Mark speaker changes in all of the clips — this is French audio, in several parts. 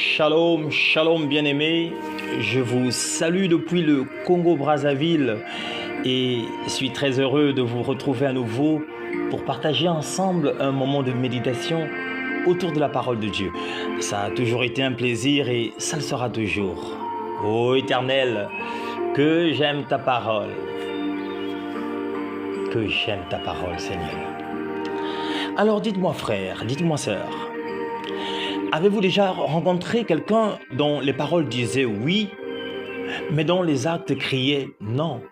Speaker 1: Shalom, shalom bien-aimés, je vous salue depuis le Congo-Brazzaville et suis très heureux de vous retrouver à nouveau pour partager ensemble un moment de méditation autour de la parole de Dieu. Ça a toujours été un plaisir et ça le sera toujours. Ô Éternel, que j'aime ta parole, que j'aime ta parole, Seigneur. Alors dites-moi frère, dites-moi sœur, avez-vous déjà rencontré quelqu'un dont les paroles disaient oui, mais dont les actes criaient non?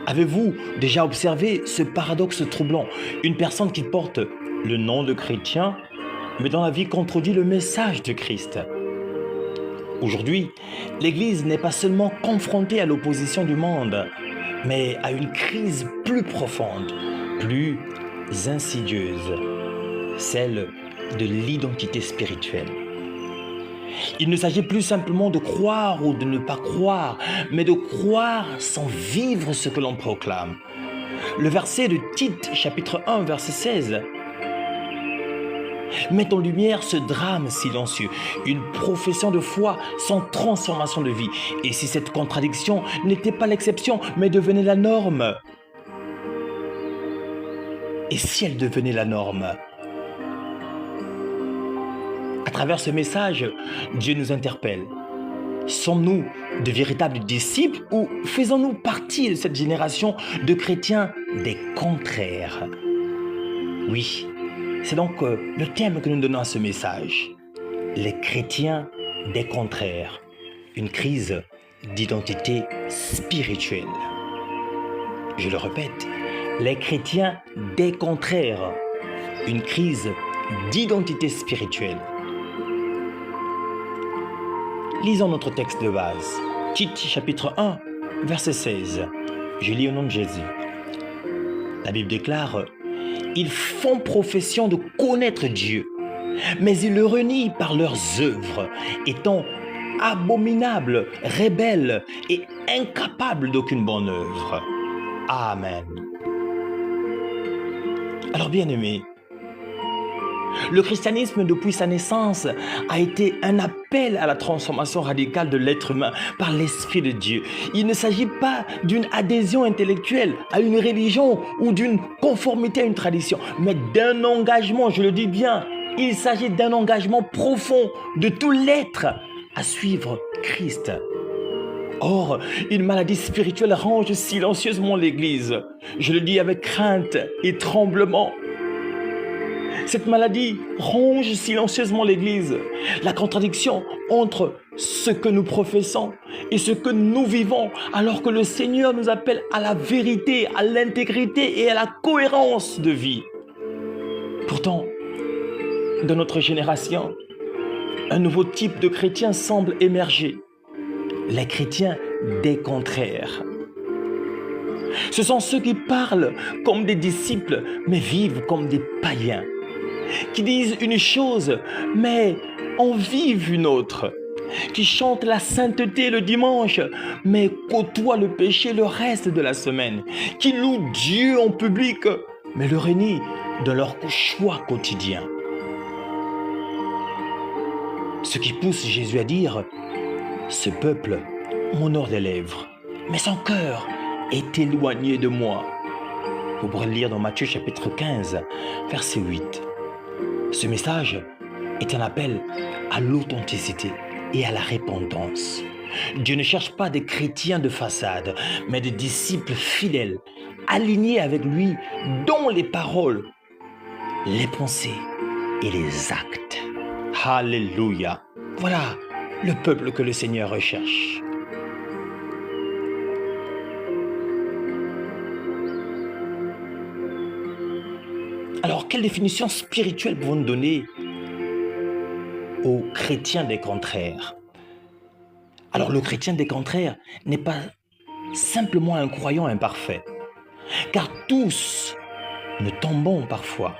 Speaker 1: Avez-vous déjà observé ce paradoxe troublant? Une personne qui porte le nom de chrétien, mais dont la vie contredit le message de Christ. Aujourd'hui, l'Église n'est pas seulement confrontée à l'opposition du monde, mais à une crise plus profonde, plus insidieuse, celle de l'identité spirituelle. Il ne s'agit plus simplement de croire ou de ne pas croire, mais de croire sans vivre ce que l'on proclame. Le verset de Tite, chapitre 1, verset 16, met en lumière ce drame silencieux, une profession de foi sans transformation de vie. Et si cette contradiction n'était pas l'exception, mais devenait la norme? Et si elle devenait la norme? À travers ce message, Dieu nous interpelle. Sommes-nous de véritables disciples ou faisons-nous partie de cette génération de chrétiens des contraires? Oui, c'est donc le thème que nous donnons à ce message. Les chrétiens des contraires. Une crise d'identité spirituelle. Je le répète, les chrétiens des contraires. Une crise d'identité spirituelle. Lisons notre texte de base. Tite chapitre 1, verset 16. Je lis au nom de Jésus. La Bible déclare: ils font profession de connaître Dieu, mais ils le renient par leurs œuvres, étant abominables, rebelles et incapables d'aucune bonne œuvre. Amen. Alors bien-aimés, le christianisme, depuis sa naissance, a été un appel à la transformation radicale de l'être humain par l'Esprit de Dieu. Il ne s'agit pas d'une adhésion intellectuelle à une religion ou d'une conformité à une tradition, mais d'un engagement, je le dis bien, il s'agit d'un engagement profond de tout l'être à suivre Christ. Or, une maladie spirituelle ronge silencieusement l'Église. Je le dis avec crainte et tremblement. Cette maladie ronge silencieusement l'Église. La contradiction entre ce que nous professons et ce que nous vivons, alors que le Seigneur nous appelle à la vérité, à l'intégrité et à la cohérence de vie. Pourtant, dans notre génération, un nouveau type de chrétien semble émerger. Les chrétiens des contraires. Ce sont ceux qui parlent comme des disciples, mais vivent comme des païens. Qui disent une chose, mais en vivent une autre. Qui chantent la sainteté le dimanche, mais côtoient le péché le reste de la semaine. Qui louent Dieu en public, mais le renient dans leur choix quotidien. Ce qui pousse Jésus à dire: ce peuple m'honore des lèvres, mais son cœur est éloigné de moi. Vous pourrez le lire dans Matthieu chapitre 15, verset 8. Ce message est un appel à l'authenticité et à la repentance. Dieu ne cherche pas des chrétiens de façade, mais des disciples fidèles, alignés avec lui, dont les paroles, les pensées et les actes. Alléluia. Voilà le peuple que le Seigneur recherche. Alors, quelle définition spirituelle pouvons-nous donner aux chrétiens des contraires? Alors, le chrétien des contraires n'est pas simplement un croyant imparfait, car tous nous tombons parfois.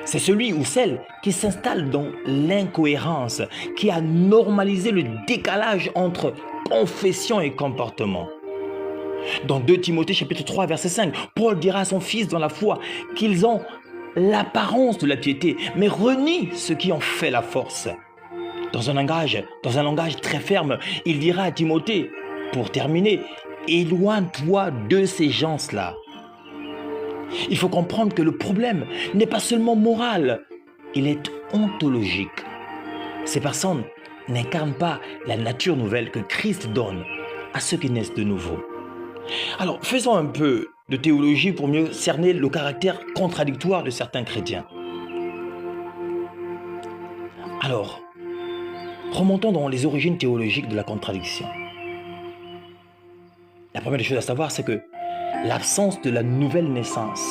Speaker 1: C'est celui ou celle qui s'installe dans l'incohérence, qui a normalisé le décalage entre confession et comportement. Dans 2 Timothée chapitre 3 verset 5, Paul dira à son fils dans la foi qu'ils ont l'apparence de la piété, mais renie ce qui en fait la force. Dans un langage très ferme, il dira à Timothée, pour terminer, éloigne-toi de ces gens-là. Il faut comprendre que le problème n'est pas seulement moral, il est ontologique. Ces personnes n'incarnent pas la nature nouvelle que Christ donne à ceux qui naissent de nouveau. Alors, faisons un peu de théologie pour mieux cerner le caractère contradictoire de certains chrétiens. Alors, remontons dans les origines théologiques de la contradiction. La première des choses à savoir, c'est que l'absence de la nouvelle naissance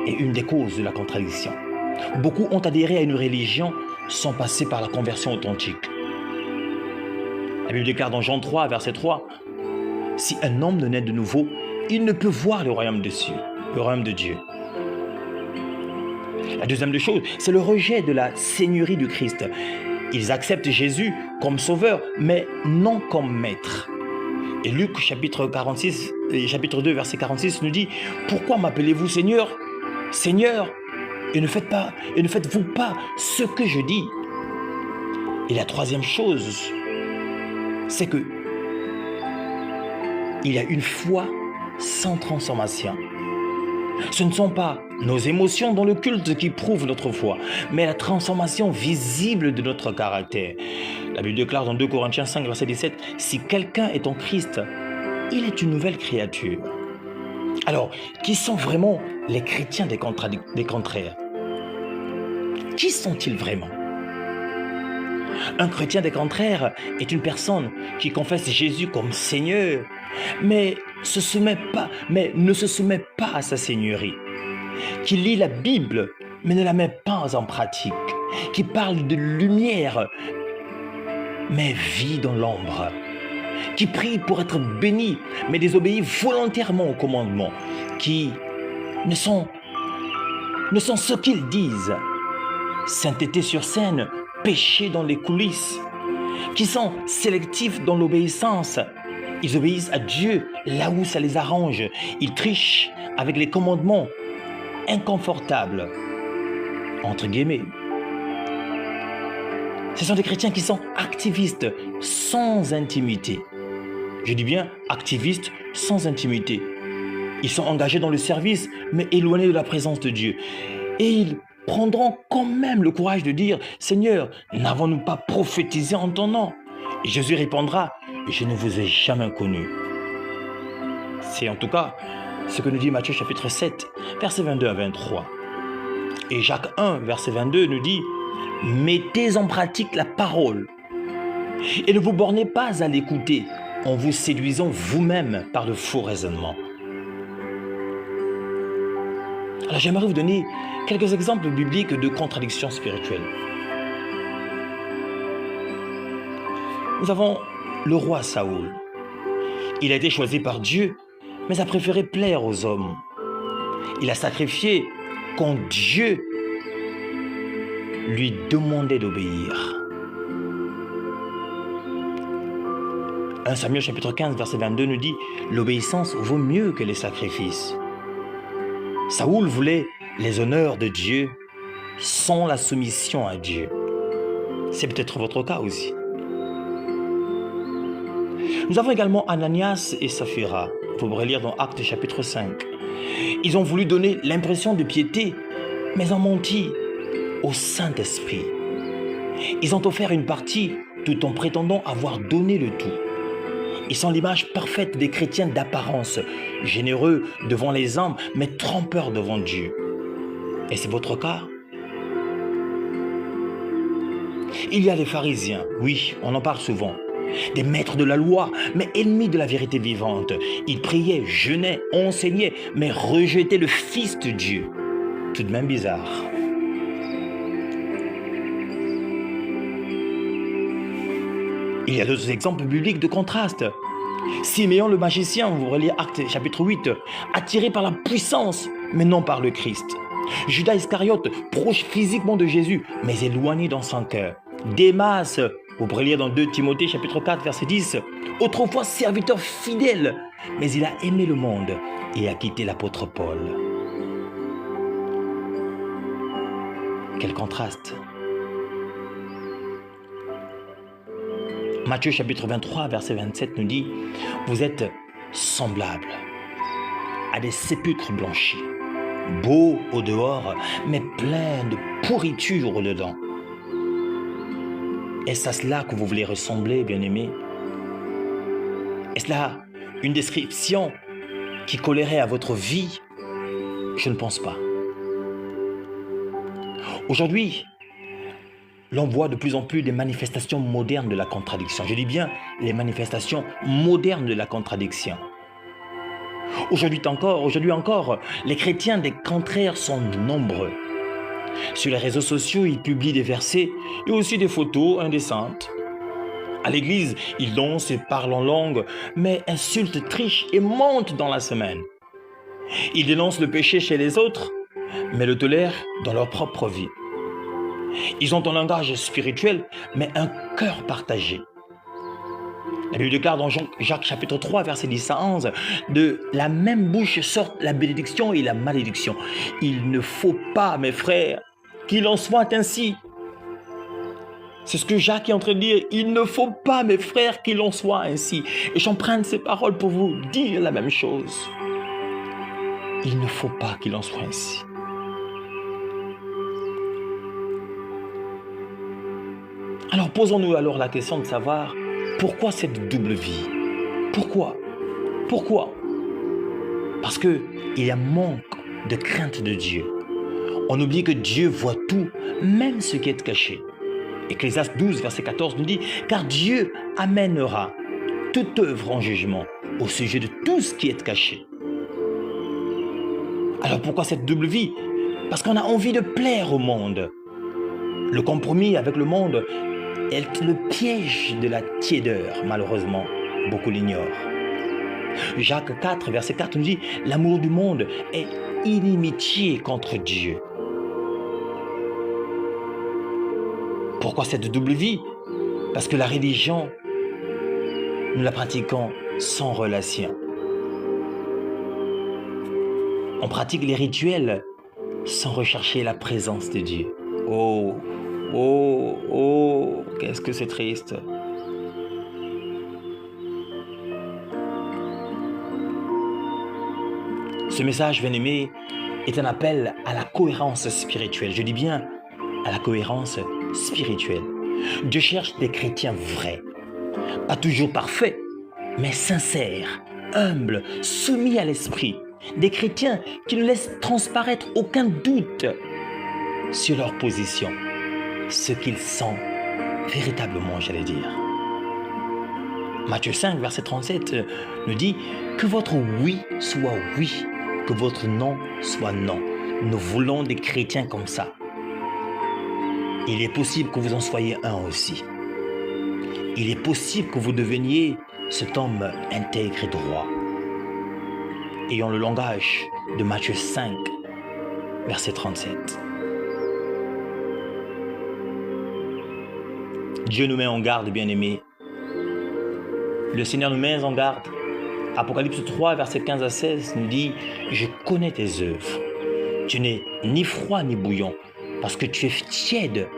Speaker 1: est une des causes de la contradiction. Beaucoup ont adhéré à une religion sans passer par la conversion authentique. La Bible déclare dans Jean 3, verset 3, « Si un homme ne naît de nouveau, il ne peut voir le royaume de Dieu. » La deuxième des choses, c'est le rejet de la seigneurie du Christ. Ils acceptent Jésus comme sauveur, mais non comme maître. Et Luc, chapitre 2, verset 46 nous dit « Pourquoi m'appelez-vous Seigneur, Seigneur, et ne faites-vous pas ce que je dis ?» Et la troisième chose, c'est que il y a une foi sans transformation. Ce ne sont pas nos émotions dans le culte qui prouvent notre foi, mais la transformation visible de notre caractère. La Bible déclare dans 2 Corinthiens 5, verset 17, « Si quelqu'un est en Christ, il est une nouvelle créature. » Alors, qui sont vraiment les chrétiens des contraires? Qui sont-ils vraiment? Un chrétien des contraires est une personne qui confesse Jésus comme Seigneur, mais ne se soumet pas à sa seigneurie, qui lit la Bible, mais ne la met pas en pratique, qui parle de lumière, mais vit dans l'ombre, qui prie pour être béni, mais désobéit volontairement aux commandements, qui ne sont ce qu'ils disent, sainteté sur scène, péché dans les coulisses, qui sont sélectifs dans l'obéissance. Ils obéissent à Dieu là où ça les arrange. Ils trichent avec les commandements inconfortables, entre guillemets. Ce sont des chrétiens qui sont activistes sans intimité. Je dis bien activistes sans intimité. Ils sont engagés dans le service, mais éloignés de la présence de Dieu. Et ils prendront quand même le courage de dire « Seigneur, n'avons-nous pas prophétisé en ton nom ?» Et Jésus répondra « Je ne vous ai jamais connu. » C'est en tout cas ce que nous dit Matthieu chapitre 7, versets 22 à 23. Et Jacques 1, verset 22 nous dit « Mettez en pratique la parole et ne vous bornez pas à l'écouter en vous séduisant vous-même par de faux raisonnements. » Alors j'aimerais vous donner quelques exemples bibliques de contradictions spirituelles. Nous avons le roi Saoul. Il a été choisi par Dieu, mais a préféré plaire aux hommes. Il a sacrifié quand Dieu lui demandait d'obéir. 1 Samuel chapitre 15, verset 22 nous dit « L'obéissance vaut mieux que les sacrifices. » Saoul voulait les honneurs de Dieu sans la soumission à Dieu. C'est peut-être votre cas aussi. Nous avons également Ananias et Saphira. Vous pourrez lire dans Actes chapitre 5. Ils ont voulu donner l'impression de piété, mais ont menti au Saint-Esprit. Ils ont offert une partie tout en prétendant avoir donné le tout. Ils sont l'image parfaite des chrétiens d'apparence, généreux devant les hommes, mais trompeurs devant Dieu. Et c'est votre cas? Il y a les pharisiens, oui, on en parle souvent. Des maîtres de la loi, mais ennemis de la vérité vivante. Ils priaient, jeûnaient, enseignaient, mais rejetaient le Fils de Dieu. Tout de même bizarre. Il y a d'autres exemples bibliques de contraste. Siméon le magicien, vous relisez Actes chapitre 8, attiré par la puissance, mais non par le Christ. Judas Iscariote, proche physiquement de Jésus, mais éloigné dans son cœur. Démas, vous pourrez lire dans 2 Timothée chapitre 4, verset 10, autrefois serviteur fidèle, mais il a aimé le monde et a quitté l'apôtre Paul. Quel contraste! Matthieu chapitre 23, verset 27 nous dit, vous êtes semblables à des sépulcres blanchis, beaux au dehors, mais pleins de pourriture au dedans. Est-ce à cela que vous voulez ressembler, bien-aimés? Est-ce là une description qui collerait à votre vie? Je ne pense pas. Aujourd'hui, l'on voit de plus en plus des manifestations modernes de la contradiction. Je dis bien les manifestations modernes de la contradiction. Aujourd'hui encore, les chrétiens des contraires sont nombreux. Sur les réseaux sociaux, ils publient des versets et aussi des photos indécentes. À l'église, ils dansent et parlent en langue, mais insultent, trichent et mentent dans la semaine. Ils dénoncent le péché chez les autres, mais le tolèrent dans leur propre vie. Ils ont un langage spirituel, mais un cœur partagé. La Bible déclare dans Jacques chapitre 3, verset 10 à 11, de la même bouche sortent la bénédiction et la malédiction. Il ne faut pas, mes frères, qu'il en soit ainsi. C'est ce que Jacques est en train de dire. Il ne faut pas, mes frères, qu'il en soit ainsi. Et j'emprunte ces paroles pour vous dire la même chose. Il ne faut pas qu'il en soit ainsi. Alors posons-nous alors la question de savoir pourquoi cette double vie? Pourquoi? Parce qu'il y a manque de crainte de Dieu. On oublie que Dieu voit tout, même ce qui est caché. Ecclésiaste 12, verset 14 nous dit « Car Dieu amènera toute œuvre en jugement au sujet de tout ce qui est caché. » Alors pourquoi cette double vie? Parce qu'on a envie de plaire au monde. Le compromis avec le monde est le piège de la tiédeur, malheureusement. Beaucoup l'ignorent. Jacques 4, verset 4 nous dit « L'amour du monde est inimitié contre Dieu. » Pourquoi cette double vie? Parce que la religion, nous la pratiquons sans relation. On pratique les rituels sans rechercher la présence de Dieu. Oh, qu'est-ce que c'est triste. Ce message, bien-aimé, est un appel à la cohérence spirituelle. Je dis bien à la cohérence spirituelle. Dieu cherche des chrétiens vrais, pas toujours parfaits, mais sincères, humbles, soumis à l'esprit. Des chrétiens qui ne laissent transparaître aucun doute sur leur position, ce qu'ils sont véritablement, j'allais dire. Matthieu 5, verset 37 nous dit « Que votre oui soit oui, que votre non soit non. » Nous voulons des chrétiens comme ça. Il est possible que vous en soyez un aussi. Il est possible que vous deveniez cet homme intègre et droit. Ayant le langage de Matthieu 5, verset 37. Dieu nous met en garde, bien-aimés. Le Seigneur nous met en garde. Apocalypse 3, verset 15 à 16 nous dit « Je connais tes œuvres. Tu n'es ni froid ni bouillant. Parce que tu es tiède,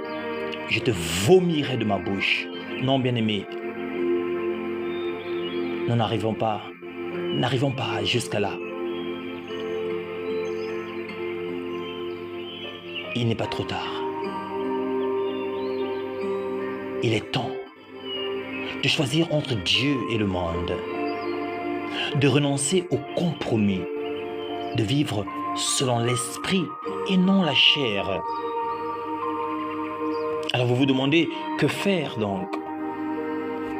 Speaker 1: je te vomirai de ma bouche. » Non, bien-aimés, nous n'arrivons pas jusqu'à là. Il n'est pas trop tard. Il est temps de choisir entre Dieu et le monde, de renoncer au compromis, de vivre selon l'esprit et non la chair. Alors vous vous demandez, que faire donc?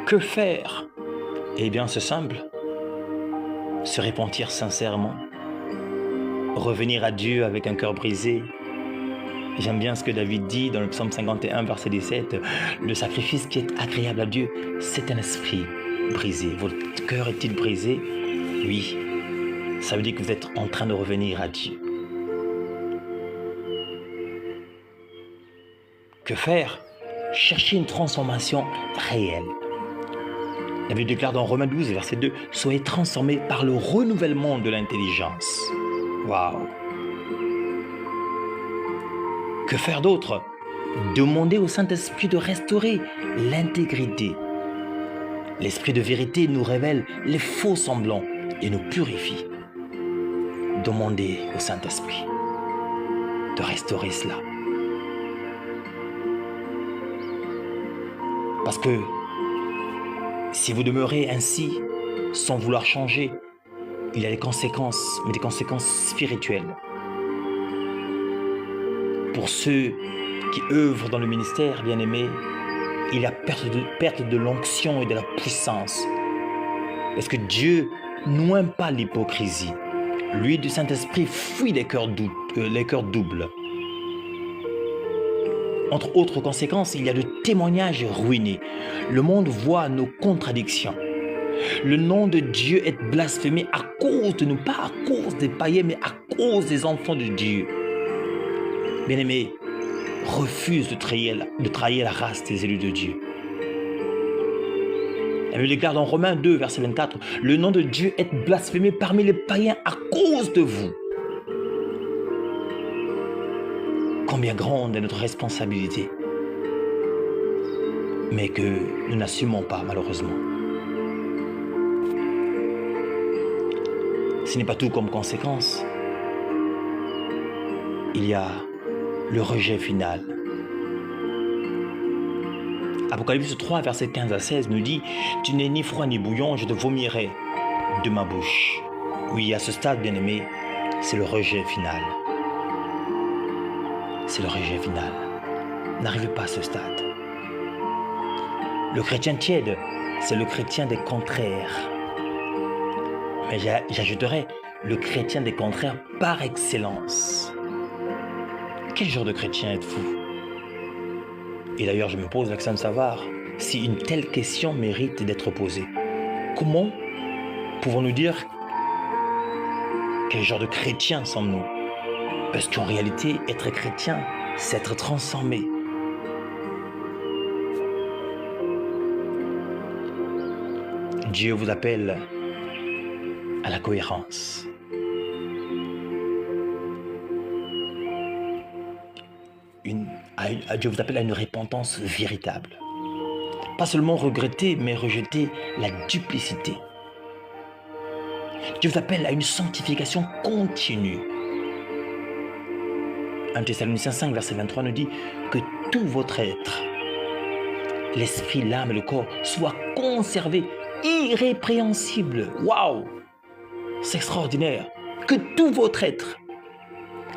Speaker 1: Que faire? Eh bien c'est simple, se repentir sincèrement, revenir à Dieu avec un cœur brisé. J'aime bien ce que David dit dans le psaume 51, verset 17. Le sacrifice qui est agréable à Dieu, c'est un esprit brisé. Votre cœur est-il brisé? Oui. Ça veut dire que vous êtes en train de revenir à Dieu. Que faire? Chercher une transformation réelle. La Bible déclare dans Romains 12, verset 2, « Soyez transformés par le renouvellement de l'intelligence. » Waouh! Que faire d'autre? Demander au Saint-Esprit de restaurer l'intégrité L'Esprit de vérité nous révèle les faux semblants et nous purifie. Demandez au Saint-Esprit de restaurer cela. Parce que si vous demeurez ainsi, sans vouloir changer, il y a des conséquences, mais des conséquences spirituelles. Pour ceux qui œuvrent dans le ministère, bien-aimés, il y a perte de l'onction et de la puissance. Parce que Dieu n'aime pas l'hypocrisie. Lui, du Saint-Esprit, fuit les cœurs doubles. Entre autres conséquences, il y a le témoignage ruiné. Le monde voit nos contradictions. Le nom de Dieu est blasphémé à cause de nous, pas à cause des païens, mais à cause des enfants de Dieu. Bien-aimés, refuse de trahir la race des élus de Dieu. La Bible déclare dans Romains 2, verset 24, « Le nom de Dieu est blasphémé parmi les païens à cause de vous. » Combien grande est notre responsabilité, mais que nous n'assumons pas malheureusement. Ce n'est pas tout comme conséquence. Il y a le rejet final. Apocalypse 3, verset 15 à 16 nous dit « Tu n'es ni froid ni bouillant, je te vomirai de ma bouche. » Oui, à ce stade, bien-aimé, c'est le rejet final. C'est le rejet final. N'arrivez pas à ce stade. Le chrétien tiède, c'est le chrétien des contraires. Mais j'ajouterais le chrétien des contraires par excellence. Quel genre de chrétien êtes-vous? Et d'ailleurs, je me pose l'accent de savoir si une telle question mérite d'être posée. Comment pouvons-nous dire quel genre de chrétien sommes-nous? Parce qu'en réalité, être chrétien, c'est être transformé. Dieu vous appelle à la cohérence. Dieu vous appelle à une repentance véritable. Pas seulement regretter, mais rejeter la duplicité. Dieu vous appelle à une sanctification continue. 1 Thessaloniciens 5, verset 23 nous dit que tout votre être, l'esprit, l'âme et le corps, soient conservés irrépréhensibles. Waouh! C'est extraordinaire. Que tout votre être,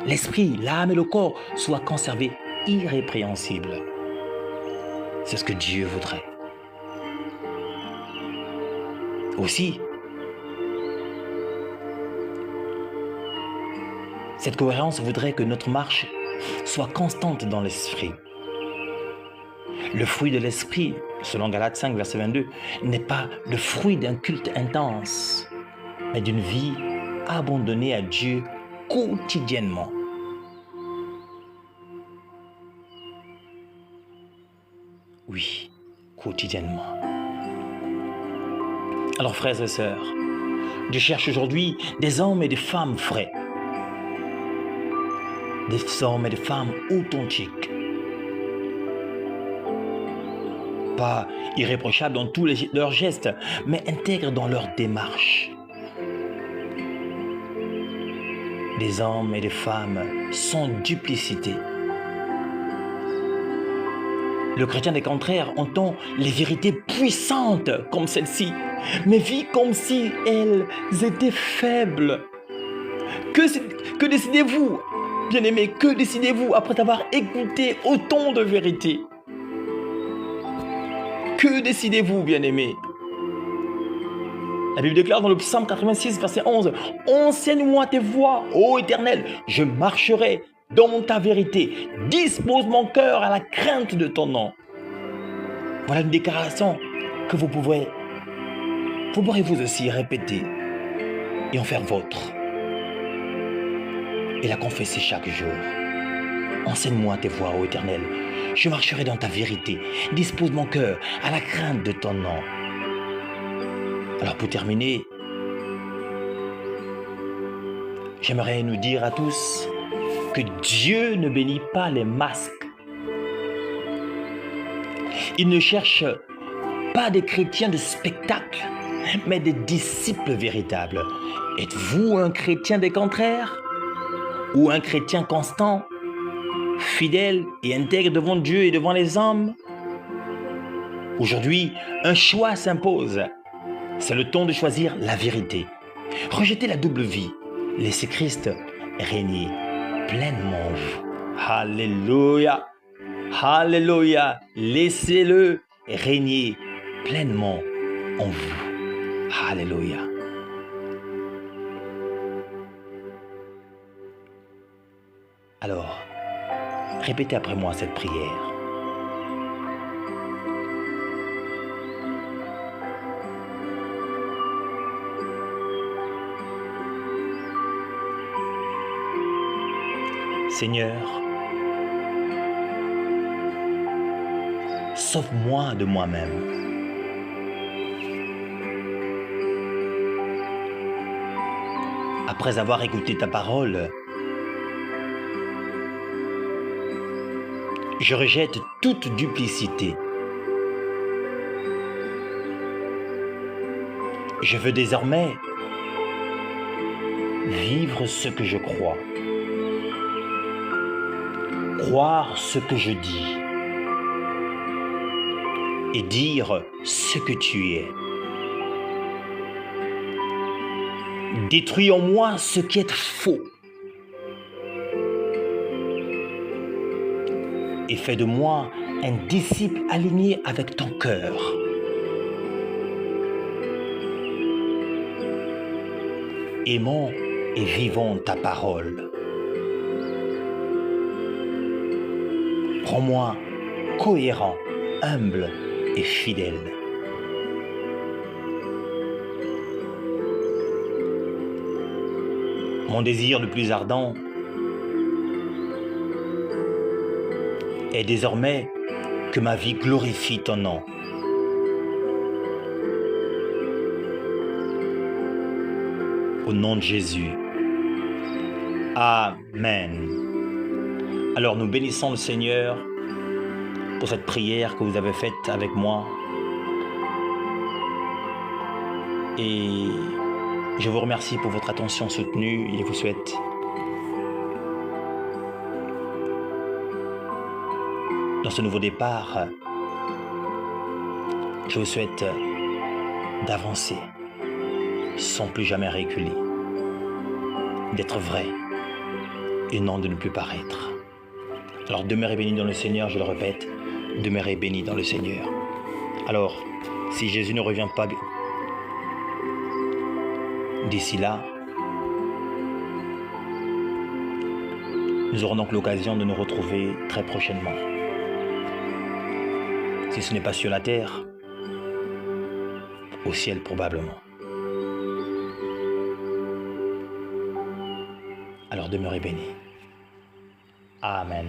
Speaker 1: l'esprit, l'âme et le corps, soient conservés irrépréhensibles. C'est ce que Dieu voudrait. Aussi, cette cohérence voudrait que notre marche soit constante dans l'esprit. Le fruit de l'esprit, selon Galates 5, verset 22, n'est pas le fruit d'un culte intense, mais d'une vie abandonnée à Dieu quotidiennement. Oui, quotidiennement. Alors frères et sœurs, Dieu cherche aujourd'hui des hommes et des femmes frais, des hommes et des femmes authentiques, pas irréprochables dans tous leurs gestes, mais intègres dans leur démarche. Des hommes et des femmes sans duplicité. Le chrétien des contraires entend les vérités puissantes comme celle-ci, mais vit comme si elles étaient faibles. Que décidez-vous, bien-aimés, que décidez-vous après avoir écouté autant de vérités? Que décidez-vous, bien-aimés? La Bible déclare dans le psaume 86, verset 11, « Enseigne-moi tes voies, ô Éternel, je marcherai dans ta vérité. Dispose mon cœur à la crainte de ton nom. » Voilà une déclaration que vous pourrez vous aussi répéter et en faire vôtre. Et la confesser chaque jour. Enseigne-moi tes voies, ô Éternel. Je marcherai dans ta vérité. Dispose mon cœur à la crainte de ton nom. Alors pour terminer, j'aimerais nous dire à tous que Dieu ne bénit pas les masques. Il ne cherche pas des chrétiens de spectacle, mais des disciples véritables. Êtes-vous un chrétien des contraires ou un chrétien constant, fidèle et intègre devant Dieu et devant les hommes? Aujourd'hui, un choix s'impose. C'est le temps de choisir la vérité. Rejetez la double vie. Laissez Christ régner pleinement en vous. Alléluia. Alléluia. Laissez-le régner pleinement en vous. Alléluia. Alors, répétez après moi cette prière. Seigneur, sauve-moi de moi-même. Après avoir écouté ta parole, je rejette toute duplicité. Je veux désormais vivre ce que je crois, croire ce que je dis et dire ce que tu es. Détruis en moi ce qui est faux et fais de moi un disciple aligné avec ton cœur. Aimons et vivons ta parole. Rends-moi cohérent, humble et fidèle. Mon désir le plus ardent est désormais que ma vie glorifie ton nom. Au nom de Jésus. Amen. Alors nous bénissons le Seigneur pour cette prière que vous avez faite avec moi. Et je vous remercie pour votre attention soutenue et vous souhaite dans ce nouveau départ, je vous souhaite d'avancer sans plus jamais reculer, d'être vrai et non de ne plus paraître. Alors demeurez bénis dans le Seigneur, je le répète, demeurez bénis dans le Seigneur. Alors, si Jésus ne revient pas d'ici là, nous aurons donc l'occasion de nous retrouver très prochainement. Si ce n'est pas sur la terre, au ciel probablement. Alors demeurez bénis. Amen.